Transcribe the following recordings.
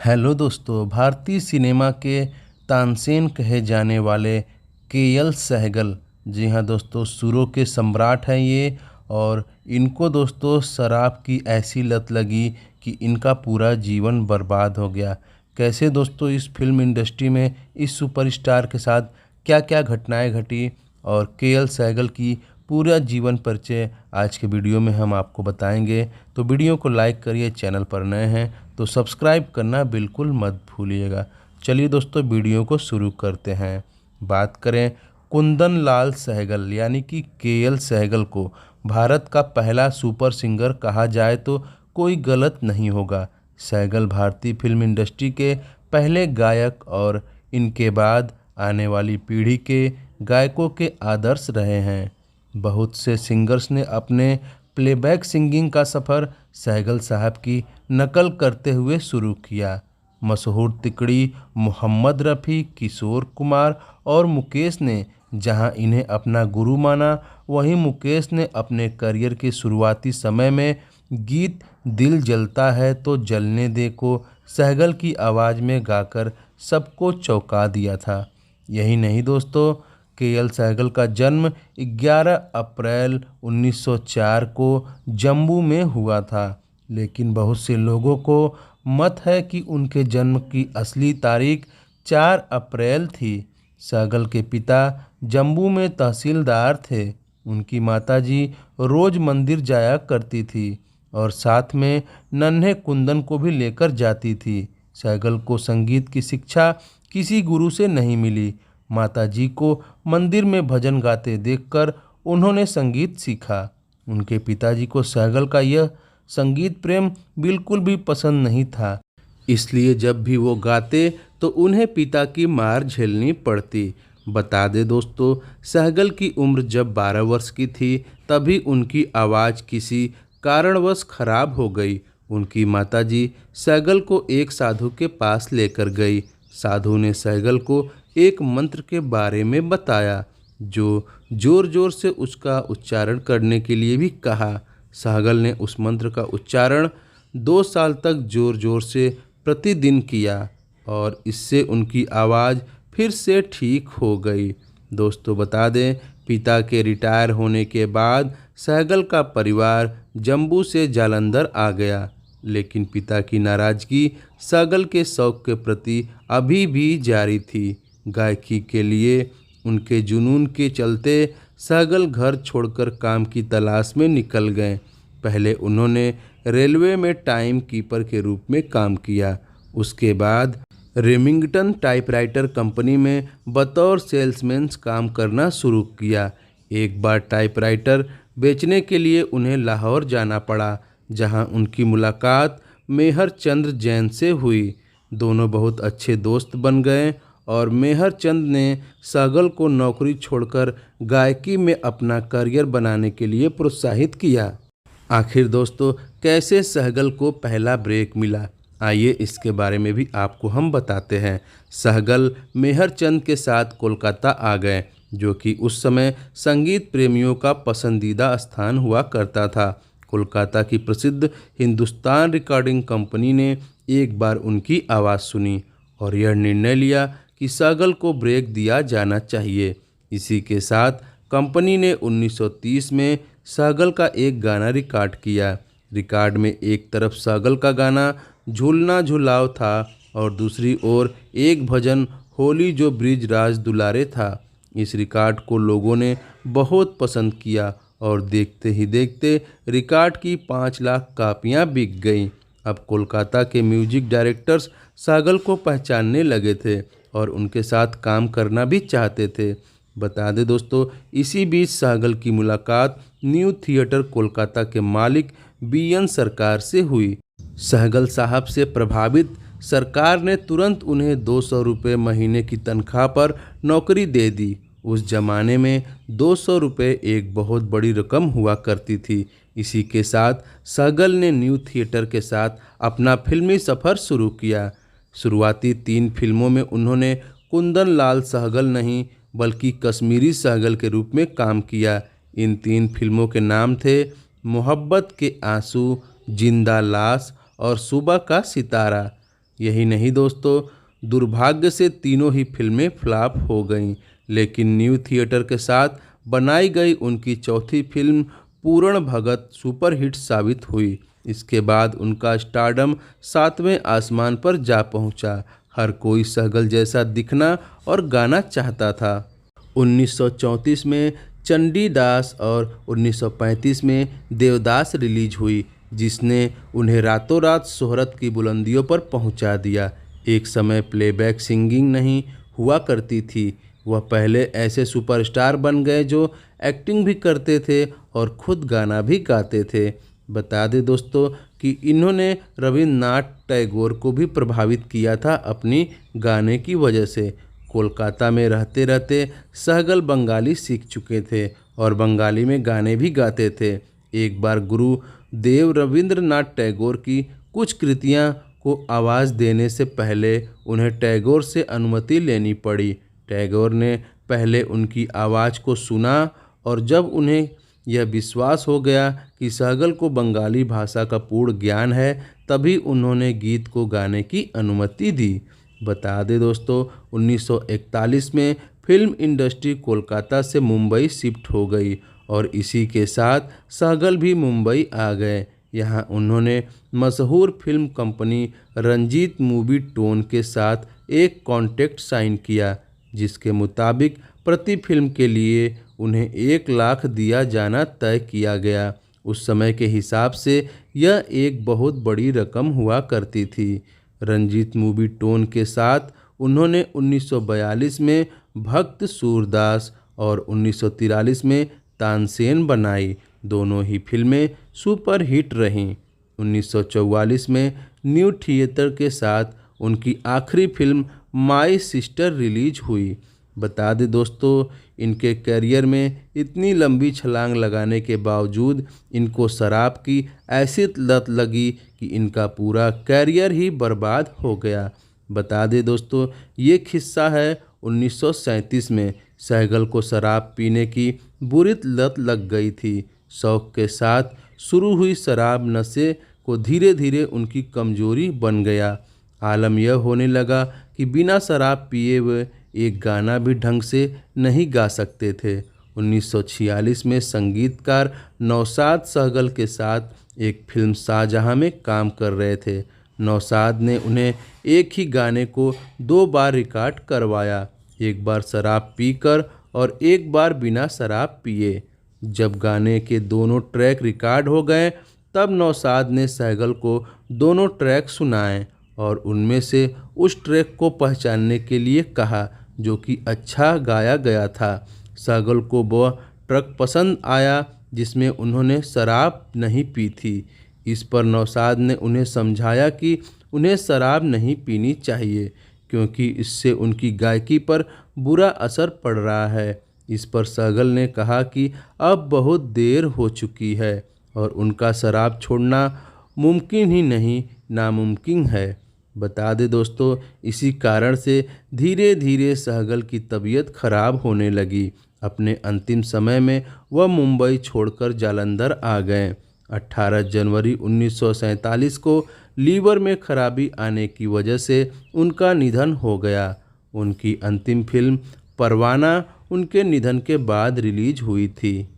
Hello दोस्तों, भारतीय cinema के तानसेन कहे जाने वाले के.एल. सहगल, जी हाँ दोस्तों, सुरों के सम्राट हैं ये। और इनको दोस्तों शराब की ऐसी लत लगी कि इनका पूरा जीवन बर्बाद हो गया। कैसे दोस्तों इस फिल्म इंडस्ट्री में इस सुपरस्टार के साथ क्या क्या घटनाएं घटी और के.एल. सहगल की पूरा जीवन परिचय आज के वीडियो में हम आपको बताएंगे। तो वीडियो को लाइक करिए, चैनल पर नए हैं तो सब्सक्राइब करना बिल्कुल मत भूलिएगा। चलिए दोस्तों वीडियो को शुरू करते हैं। बात करें कुंदन लाल सहगल यानी कि के.एल. सहगल को भारत का पहला सुपर सिंगर कहा जाए तो कोई गलत नहीं होगा। सहगल भारतीय फिल्म इंडस्ट्री के पहले गायक और इनके बाद आने वाली पीढ़ी के गायकों के आदर्श रहे हैं। बहुत से सिंगर्स ने अपने प्लेबैक सिंगिंग का सफ़र सहगल साहब की नकल करते हुए शुरू किया। मशहूर तिकड़ी मोहम्मद रफ़ी, किशोर कुमार और मुकेश ने जहां इन्हें अपना गुरु माना, वहीं मुकेश ने अपने करियर के शुरुआती समय में गीत दिल जलता है तो जलने दे को सहगल की आवाज़ में गाकर सबको चौंका दिया था। यही नहीं दोस्तों, के.एल. सहगल का जन्म 11 अप्रैल 1904 को जम्मू में हुआ था, लेकिन बहुत से लोगों को मत है कि उनके जन्म की असली तारीख 4 अप्रैल थी। सहगल के पिता जम्मू में तहसीलदार थे। उनकी माताजी रोज मंदिर जाया करती थी और साथ में नन्हे कुंदन को भी लेकर जाती थी। सहगल को संगीत की शिक्षा किसी गुरु से नहीं मिली। माताजी को मंदिर में भजन गाते देखकर उन्होंने संगीत सीखा। उनके पिताजी को सहगल का यह संगीत प्रेम बिल्कुल भी पसंद नहीं था, इसलिए जब भी वो गाते तो उन्हें पिता की मार झेलनी पड़ती। बता दे दोस्तों, सहगल की उम्र जब 12 वर्ष की थी तभी उनकी आवाज़ किसी कारणवश खराब हो गई। उनकी माताजी सहगल को एक साधु के पास लेकर गई। साधु ने सहगल को एक मंत्र के बारे में बताया, जो जोर जोर से उसका उच्चारण करने के लिए भी कहा। सहगल ने उस मंत्र का उच्चारण 2 साल तक जोर जोर से प्रतिदिन किया और इससे उनकी आवाज़ फिर से ठीक हो गई। दोस्तों बता दें, पिता के रिटायर होने के बाद सहगल का परिवार जम्मू से जालंधर आ गया, लेकिन पिता की नाराज़गी सहगल के शौक के प्रति अभी भी जारी थी। गायकी के लिए उनके जुनून के चलते सहगल घर छोड़कर काम की तलाश में निकल गए। पहले उन्होंने रेलवे में टाइम कीपर के रूप में काम किया। उसके बाद रेमिंगटन टाइपराइटर कंपनी में बतौर सेल्समैन काम करना शुरू किया। एक बार टाइपराइटर बेचने के लिए उन्हें लाहौर जाना पड़ा, जहां उनकी मुलाकात मेहर चंद्र जैन से हुई। दोनों बहुत अच्छे दोस्त बन गए और मेहर चंद ने सहगल को नौकरी छोड़कर गायकी में अपना करियर बनाने के लिए प्रोत्साहित किया। आखिर दोस्तों कैसे सहगल को पहला ब्रेक मिला, आइए इसके बारे में भी आपको हम बताते हैं। सहगल मेहर चंद के साथ कोलकाता आ गए, जो कि उस समय संगीत प्रेमियों का पसंदीदा स्थान हुआ करता था। कोलकाता की प्रसिद्ध हिंदुस्तान रिकॉर्डिंग कंपनी ने एक बार उनकी आवाज़ सुनी और यह निर्णय लिया कि सहगल को ब्रेक दिया जाना चाहिए। इसी के साथ कंपनी ने 1930 में सहगल का एक गाना रिकॉर्ड किया। रिकॉर्ड में एक तरफ सहगल का गाना झूलना झूलाओ था और दूसरी ओर एक भजन होली जो ब्रिजराज दुलारे था। इस रिकॉर्ड को लोगों ने बहुत पसंद किया और देखते ही देखते रिकॉर्ड की 5 लाख कापियां बिक गईं। अब कोलकाता के म्यूजिक डायरेक्टर्स सहगल को पहचानने लगे थे और उनके साथ काम करना भी चाहते थे। बता दें दोस्तों, इसी बीच सहगल की मुलाकात न्यू थिएटर कोलकाता के मालिक बी.एन. सरकार से हुई। सहगल साहब से प्रभावित सरकार ने तुरंत उन्हें 200 रुपये महीने की तनख्वाह पर नौकरी दे दी। उस जमाने में 200 रुपये एक बहुत बड़ी रकम हुआ करती थी। इसी के साथ सहगल ने न्यू थिएटर के साथ अपना फिल्मी सफ़र शुरू किया। शुरुआती 3 फिल्मों में उन्होंने कुंदन लाल सहगल नहीं बल्कि कश्मीरी सहगल के रूप में काम किया। इन 3 फिल्मों के नाम थे मोहब्बत के आंसू, जिंदा लाश और सुबह का सितारा। यही नहीं दोस्तों, दुर्भाग्य से तीनों ही फिल्में फ्लॉप हो गईं, लेकिन न्यू थिएटर के साथ बनाई गई उनकी चौथी फिल्म पूरण भगत सुपरहिट साबित हुई। इसके बाद उनका स्टारडम सातवें आसमान पर जा पहुंचा। हर कोई सहगल जैसा दिखना और गाना चाहता था। 1934 में चंडीदास और 1935 में देवदास रिलीज हुई, जिसने उन्हें रातों रात शोहरत की बुलंदियों पर पहुंचा दिया। एक समय प्लेबैक सिंगिंग नहीं हुआ करती थी। वह पहले ऐसे सुपरस्टार बन गए जो एक्टिंग भी करते थे और खुद गाना भी गाते थे। बता दें दोस्तों कि इन्होंने रविन्द्रनाथ टैगोर को भी प्रभावित किया था अपनी गाने की वजह से। कोलकाता में रहते रहते सहगल बंगाली सीख चुके थे और बंगाली में गाने भी गाते थे। एक बार गुरु देव रविंद्रनाथ टैगोर की कुछ कृतियां को आवाज़ देने से पहले उन्हें टैगोर से अनुमति लेनी पड़ी। टैगोर ने पहले उनकी आवाज़ को सुना और जब उन्हें यह विश्वास हो गया कि सहगल को बंगाली भाषा का पूर्ण ज्ञान है, तभी उन्होंने गीत को गाने की अनुमति दी। बता दें दोस्तों, 1941 में फिल्म इंडस्ट्री कोलकाता से मुंबई शिफ्ट हो गई और इसी के साथ सहगल भी मुंबई आ गए। यहाँ उन्होंने मशहूर film company Ranjit movie tone के साथ एक कॉन्ट्रैक्ट साइन किया, जिसके मुताबिक प्रति फिल्म के लिए उन्हें 1 लाख दिया जाना तय किया गया। उस समय के हिसाब से यह एक बहुत बड़ी रकम हुआ करती थी। रंजीत मूवी टोन के साथ उन्होंने 1942 में भक्त सूरदास और 1943 में तानसेन बनाई। दोनों ही फिल्में सुपरहिट रहीं। 1944 में न्यू थिएटर के साथ उनकी आखिरी फिल्म माय सिस्टर रिलीज हुई। बता दें दोस्तों, इनके करियर में इतनी लंबी छलांग लगाने के बावजूद इनको शराब की ऐसी लत लगी कि इनका पूरा करियर ही बर्बाद हो गया। बता दें दोस्तों, ये किस्सा है 1937 में। सहगल को शराब पीने की बुरी लत लग गई थी। शौक के साथ शुरू हुई शराब नशे को धीरे धीरे उनकी कमजोरी बन गया। आलम यह होने लगा कि बिना शराब पिए वे एक गाना भी ढंग से नहीं गा सकते थे। 1946 में संगीतकार नौशाद सहगल के साथ एक फिल्म शाहजहां में काम कर रहे थे। नौशाद ने उन्हें एक ही गाने को 2 बार रिकॉर्ड करवाया, एक बार शराब पीकर और एक बार बिना शराब पिए। जब गाने के दोनों ट्रैक रिकॉर्ड हो गए, तब नौशाद ने सहगल को दोनों ट्रैक सुनाए और उनमें से उस ट्रैक को पहचानने के लिए कहा जो कि अच्छा गाया गया था। सहगल को वह ट्रैक पसंद आया जिसमें उन्होंने शराब नहीं पी थी। इस पर नौशाद ने उन्हें समझाया कि उन्हें शराब नहीं पीनी चाहिए क्योंकि इससे उनकी गायकी पर बुरा असर पड़ रहा है। इस पर सहगल ने कहा कि अब बहुत देर हो चुकी है और उनका शराब छोड़ना मुमकिन ही नहीं, नामुमकिन है। बता दें दोस्तों, इसी कारण से धीरे धीरे सहगल की तबीयत खराब होने लगी। अपने अंतिम समय में वह मुंबई छोड़कर जालंधर आ गए। 18 जनवरी 1947 को लीवर में खराबी आने की वजह से उनका निधन हो गया। उनकी अंतिम फिल्म परवाना उनके निधन के बाद रिलीज हुई थी।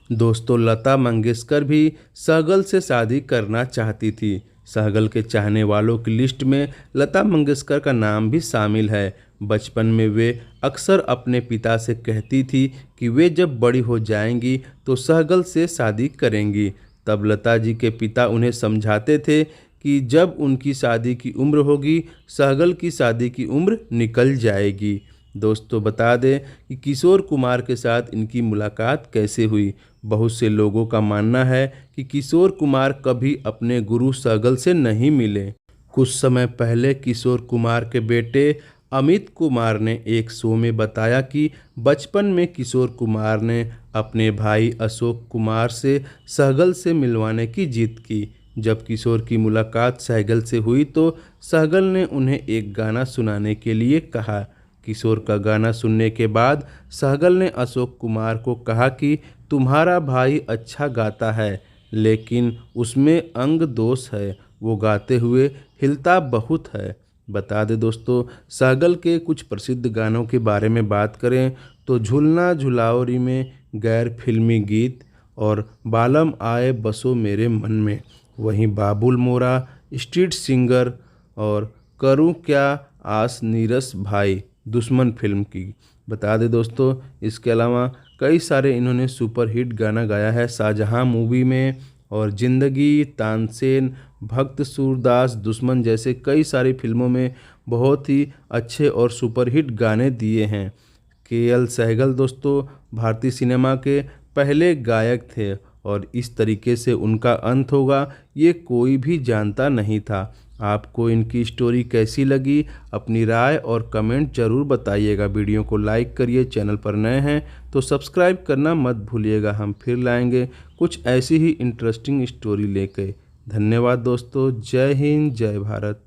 दोस्तों, लता मंगेशकर भी सहगल से शादी करना चाहती थी। सहगल के चाहने वालों की लिस्ट में लता मंगेशकर का नाम भी शामिल है। बचपन में वे अक्सर अपने पिता से कहती थी कि वे जब बड़ी हो जाएंगी तो सहगल से शादी करेंगी। तब लता जी के पिता उन्हें समझाते थे कि जब उनकी शादी की उम्र होगी, सहगल की शादी की उम्र निकल जाएगी। दोस्तों, बता दें कि किशोर कुमार के साथ इनकी मुलाकात कैसे हुई। बहुत से लोगों का मानना है कि किशोर कुमार कभी अपने गुरु सहगल से नहीं मिले। कुछ समय पहले किशोर कुमार के बेटे अमित कुमार ने एक शो में बताया कि बचपन में किशोर कुमार ने अपने भाई अशोक कुमार से सहगल से मिलवाने की जिद की। जब किशोर की मुलाकात सहगल से हुई तो सहगल ने उन्हें एक गाना सुनाने के लिए कहा। किशोर का गाना सुनने के बाद सहगल ने अशोक कुमार को कहा कि तुम्हारा भाई अच्छा गाता है, लेकिन उसमें अंग दोष है, वो गाते हुए हिलता बहुत है। बता दें दोस्तों, सहगल के कुछ प्रसिद्ध गानों के बारे में बात करें तो झूलना झुलावरी में गैर फिल्मी गीत और बालम आए बसो मेरे मन में। वहीं बाबुल मोरा, स्ट्रीट सिंगर और करूं क्या आस नीरस भाई दुश्मन फिल्म की। बता दें दोस्तों, इसके अलावा कई सारे इन्होंने सुपरहिट गाना गाया है शाहजहां मूवी में, और जिंदगी, तानसेन, भक्त सूरदास, दुश्मन जैसे कई सारी फिल्मों में बहुत ही अच्छे और सुपरहिट गाने दिए हैं। केएल सहगल दोस्तों भारतीय सिनेमा के पहले गायक थे और इस तरीके से उनका अंत होगा ये कोई भी जानता नहीं था। आपको इनकी स्टोरी कैसी लगी, अपनी राय और कमेंट जरूर बताइएगा। वीडियो को लाइक करिए, चैनल पर नए हैं तो सब्सक्राइब करना मत भूलिएगा। हम फिर लाएंगे कुछ ऐसी ही इंटरेस्टिंग स्टोरी लेकर। धन्यवाद दोस्तों, जय हिंद, जय भारत।